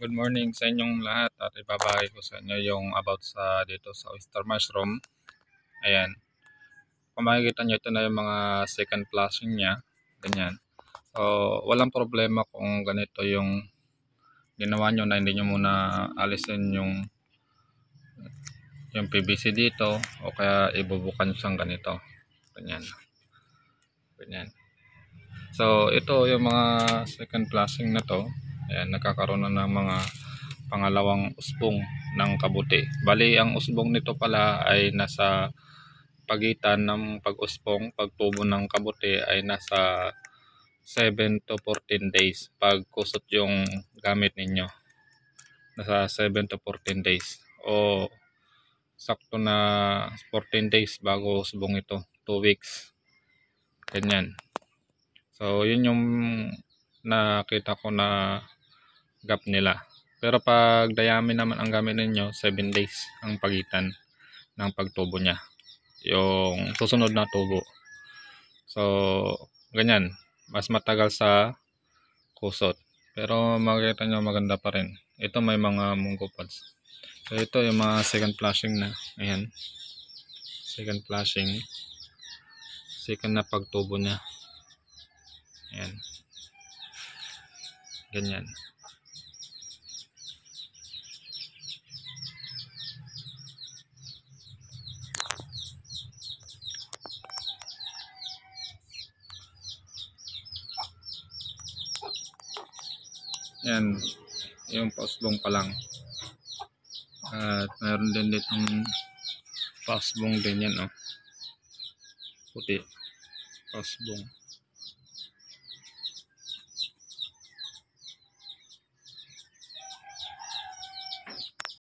Good morning sa inyong lahat at ibabahagi ko sa inyo yung about sa dito sa oyster mushroom. Ayan. Kung makikita nyo, ito na yung mga second flushing niya. Ganyan. So, walang problema kung ganito yung ginawa nyo na hindi nyo muna alisin yung PVC dito o kaya ibubukan nyo siyang ganito. Ganyan. Ganyan. So, ito yung mga second flushing na to. Ayan, nagkakaroon na ng mga pangalawang usbong ng kabuti. Bali, ang usbong nito pala ay nasa pagitan ng pag-usbong, pagtubo ng kabuti ay nasa 7 to 14 days pag kusot yung gamit ninyo. Nasa 7 to 14 days o sakto na 14 days bago usbong ito, 2 weeks. Ganyan. So, yun yung nakita ko na gap nila. Pero pag dayami naman ang gamit ninyo, 7 days ang pagitan ng pagtubo niya. Yung susunod na tubo. So, ganyan. Mas matagal sa kusot. Pero makikita nyo maganda pa rin. Ito may mga munggo pods. So, ito yung mga second flushing na. Ayan. Second flushing. Second na pagtubo niya. Ayan. Ganyan. Yan, yung pausbong pa lang. At mayroon din ditong pausbong din yan, oh. Puti. Pausbong.